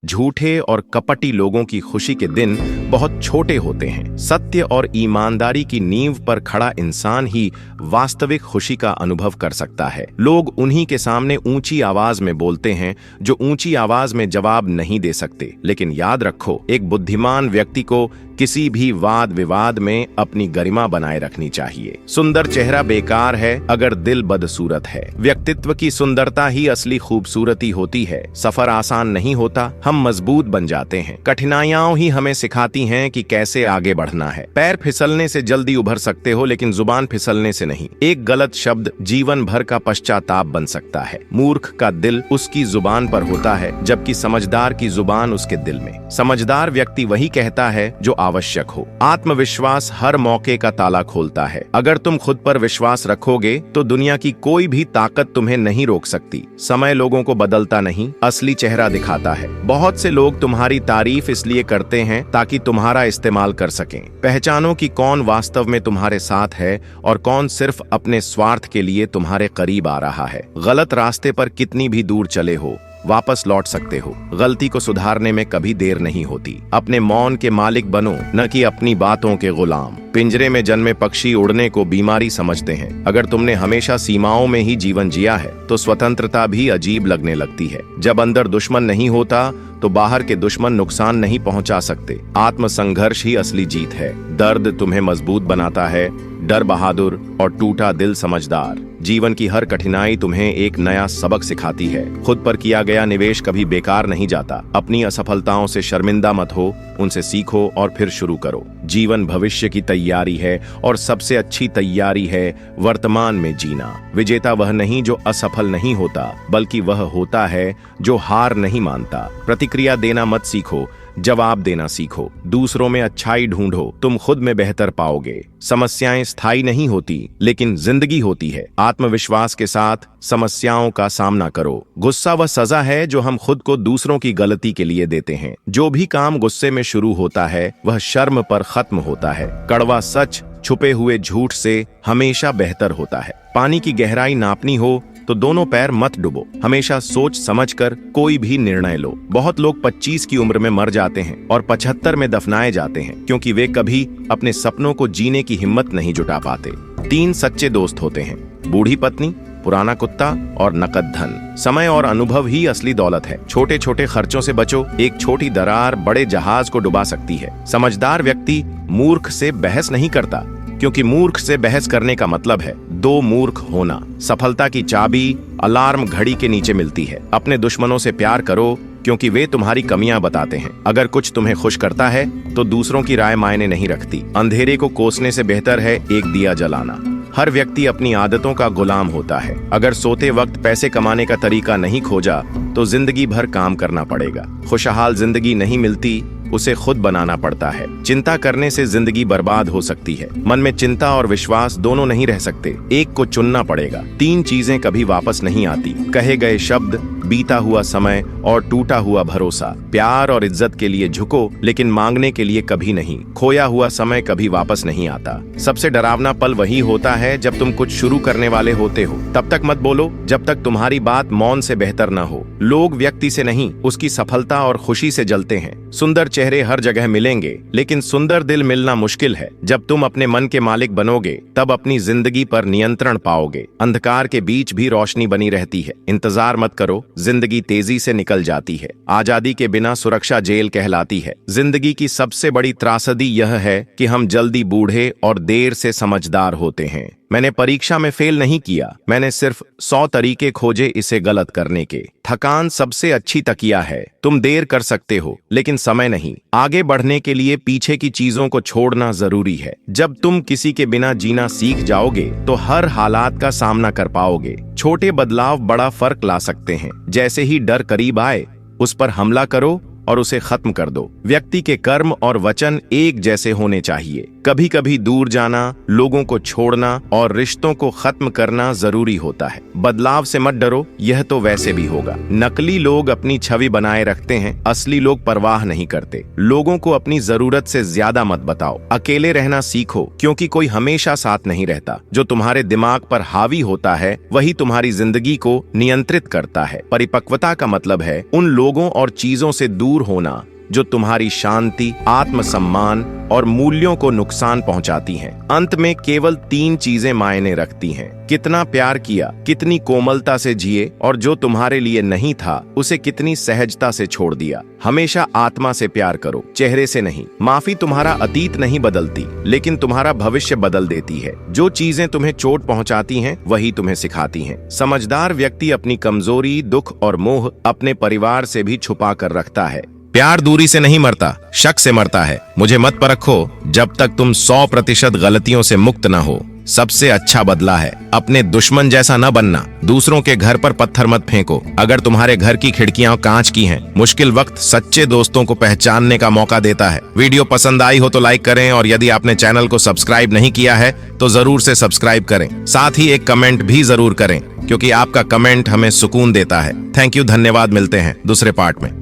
झूठे और कपटी लोगों की खुशी के दिन बहुत छोटे होते हैं। सत्य और ईमानदारी की नींव पर खड़ा इंसान ही वास्तविक खुशी का अनुभव कर सकता है। लोग उन्हीं के सामने ऊंची आवाज में बोलते हैं जो ऊंची आवाज में जवाब नहीं दे सकते। लेकिन याद रखो, एक बुद्धिमान व्यक्ति को किसी भी वाद विवाद में अपनी गरिमा बनाए रखनी चाहिए। सुंदर चेहरा बेकार है अगर दिल बदसूरत है। व्यक्तित्व की सुंदरता ही असली खूबसूरती होती है। सफर आसान नहीं होता, हम मजबूत बन जाते हैं। कठिनाइयां ही हमें सिखाती हैं कि कैसे आगे बढ़ना है। पैर फिसलने से जल्दी उभर सकते हो, लेकिन जुबान फिसलने से नहीं। एक गलत शब्द जीवन भर का पश्चाताप बन सकता है। मूर्ख का दिल उसकी जुबान पर होता है, जबकि समझदार की जुबान उसके दिल में। समझदार व्यक्ति वही कहता है जो आवश्यक हो। आत्मविश्वास हर मौके का ताला खोलता है। अगर तुम खुद पर विश्वास रखोगे तो दुनिया की कोई भी ताकत तुम्हें नहीं रोक सकती। समय लोगों को बदलता नहीं, असली चेहरा दिखाता है। बहुत से लोग तुम्हारी तारीफ इसलिए करते हैं ताकि तुम्हारा इस्तेमाल कर सकें। पहचानो कि कौन वास्तव में तुम्हारे साथ है और कौन सिर्फ अपने स्वार्थ के लिए तुम्हारे करीब आ रहा है। गलत रास्ते पर कितनी भी दूर चले हो, वापस लौट सकते हो। गलती को सुधारने में कभी देर नहीं होती। अपने मौन के मालिक बनो, न कि अपनी बातों के गुलाम। पिंजरे में जन्मे पक्षी उड़ने को बीमारी समझते हैं। अगर तुमने हमेशा सीमाओं में ही जीवन जिया है तो स्वतंत्रता भी अजीब लगने लगती है। जब अंदर दुश्मन नहीं होता तो बाहर के दुश्मन नुकसान नहीं पहुंचा सकते। आत्मसंघर्ष ही असली जीत है। दर्द तुम्हें मजबूत बनाता है, डर बहादुर और टूटा दिल समझदार। जीवन की हर कठिनाई तुम्हें एक नया सबक सिखाती है। खुद पर किया गया निवेश कभी बेकार नहीं जाता। अपनी असफलताओं से शर्मिंदा मत हो, उनसे सीखो और फिर शुरू करो। जीवन भविष्य की तैयारी है और सबसे अच्छी तैयारी है वर्तमान में जीना। विजेता वह नहीं जो असफल नहीं होता, बल्कि वह होता है जो हार नहीं मानता। प्रतिक्रिया देना मत सीखो, जवाब देना सीखो। दूसरों में अच्छाई ढूंढो, तुम खुद में बेहतर पाओगे। समस्याएं स्थायी नहीं होती, लेकिन जिंदगी होती है। आत्मविश्वास के साथ समस्याओं का सामना करो। गुस्सा वह सजा है जो हम खुद को दूसरों की गलती के लिए देते हैं। जो भी काम गुस्से में शुरू होता है वह शर्म पर खत्म होता है। कड़वा सच छुपे हुए झूठ से हमेशा बेहतर होता है। पानी की गहराई नापनी हो तो दोनों पैर मत डुबो। हमेशा सोच समझकर कोई भी निर्णय लो। बहुत लोग 25 की उम्र में मर जाते हैं और 75 में दफनाए जाते हैं, क्योंकि वे कभी अपने सपनों को जीने की हिम्मत नहीं जुटा पाते। 3 सच्चे दोस्त होते हैं: बूढ़ी पत्नी, पुराना कुत्ता और नकद धन। समय और अनुभव ही असली दौलत है। छोटे छोटे खर्चों से बचो, एक छोटी दरार बड़े जहाज को डुबा सकती है। समझदार व्यक्ति मूर्ख से बहस नहीं करता, क्योंकि मूर्ख से बहस करने का मतलब है दो मूर्ख होना। सफलता की चाबी अलार्म घड़ी के नीचे मिलती है। अपने दुश्मनों से प्यार करो, क्योंकि वे तुम्हारी कमियां बताते हैं। अगर कुछ तुम्हें खुश करता है तो दूसरों की राय मायने नहीं रखती। अंधेरे को कोसने से बेहतर है एक दिया जलाना। हर व्यक्ति अपनी आदतों का गुलाम होता है। अगर सोते वक्त पैसे कमाने का तरीका नहीं खोजा तो जिंदगी भर काम करना पड़ेगा। खुशहाल जिंदगी नहीं मिलती, उसे खुद बनाना पड़ता है। चिंता करने से जिंदगी बर्बाद हो सकती है। मन में चिंता और विश्वास दोनों नहीं रह सकते, एक को चुनना पड़ेगा। 3 चीजें कभी वापस नहीं आती: कहे गए शब्द, बीता हुआ समय और टूटा हुआ भरोसा। प्यार और इज्जत के लिए झुको, लेकिन मांगने के लिए कभी नहीं। खोया हुआ समय कभी वापस नहीं आता। सबसे डरावना पल वही होता है जब तुम कुछ शुरू करने वाले होते हो। तब तक मत बोलो जब तक तुम्हारी बात मौन से बेहतर न हो। लोग व्यक्ति से नहीं, उसकी सफलता और खुशी से जलते हैं। सुंदर चेहरे हर जगह मिलेंगे, लेकिन सुंदर दिल मिलना मुश्किल है। जब तुम अपने मन के मालिक बनोगे तब अपनी जिंदगी पर नियंत्रण पाओगे। अंधकार के बीच भी रोशनी बनी रहती है। इंतजार मत करो, जिंदगी तेजी से निकल जाती है। आजादी के बिना सुरक्षा जेल कहलाती है। जिंदगी की सबसे बड़ी त्रासदी यह है कि हम जल्दी बूढ़े और देर से समझदार होते हैं। मैंने परीक्षा में फेल नहीं किया, मैंने सिर्फ 100 तरीके खोजे इसे गलत करने के। थकान सबसे अच्छी तकिया है। तुम देर कर सकते हो, लेकिन समय नहीं। आगे बढ़ने के लिए पीछे की चीजों को छोड़ना जरूरी है। जब तुम किसी के बिना जीना सीख जाओगे तो हर हालात का सामना कर पाओगे। छोटे बदलाव बड़ा फर्क ला सकते हैं। जैसे ही डर करीब आए, उस पर हमला करो और उसे खत्म कर दो। व्यक्ति के कर्म और वचन एक जैसे होने चाहिए। कभी कभी दूर जाना, लोगों को छोड़ना और रिश्तों को खत्म करना जरूरी होता है। बदलाव से मत डरो, यह तो वैसे भी होगा। नकली लोग अपनी छवि बनाए रखते हैं, असली लोग परवाह नहीं करते। लोगों को अपनी जरूरत से ज्यादा मत बताओ। अकेले रहना सीखो, क्योंकि कोई हमेशा साथ नहीं रहता। जो तुम्हारे दिमाग पर हावी होता है वही तुम्हारी जिंदगी को नियंत्रित करता है। परिपक्वता का मतलब है उन लोगों और चीजों से दूर होना जो तुम्हारी शांति, आत्मसम्मान और मूल्यों को नुकसान पहुंचाती हैं। अंत में केवल 3 चीजें मायने रखती हैं: कितना प्यार किया, कितनी कोमलता से जिए और जो तुम्हारे लिए नहीं था उसे कितनी सहजता से छोड़ दिया। हमेशा आत्मा से प्यार करो, चेहरे से नहीं। माफी तुम्हारा अतीत नहीं बदलती, लेकिन तुम्हारा भविष्य बदल देती है। जो चीजें तुम्हें चोट पहुंचाती हैं वही तुम्हें सिखाती हैं। समझदार व्यक्ति अपनी कमजोरी, दुख और मोह अपने परिवार से भी छुपा कर रखता है। प्यार दूरी से नहीं मरता, शक से मरता है। मुझे मत परखो जब तक तुम 100% गलतियों से मुक्त न हो। सबसे अच्छा बदला है अपने दुश्मन जैसा न बनना। दूसरों के घर पर पत्थर मत फेंको अगर तुम्हारे घर की खिड़कियां कांच की हैं। मुश्किल वक्त सच्चे दोस्तों को पहचानने का मौका देता है। वीडियो पसंद आई हो तो लाइक करें और यदि आपने चैनल को सब्सक्राइब नहीं किया है तो जरूर से सब्सक्राइब करें। साथ ही एक कमेंट भी जरूर करें, क्योंकि आपका कमेंट हमें सुकून देता है। थैंक यू, धन्यवाद। मिलते हैं दूसरे पार्ट में।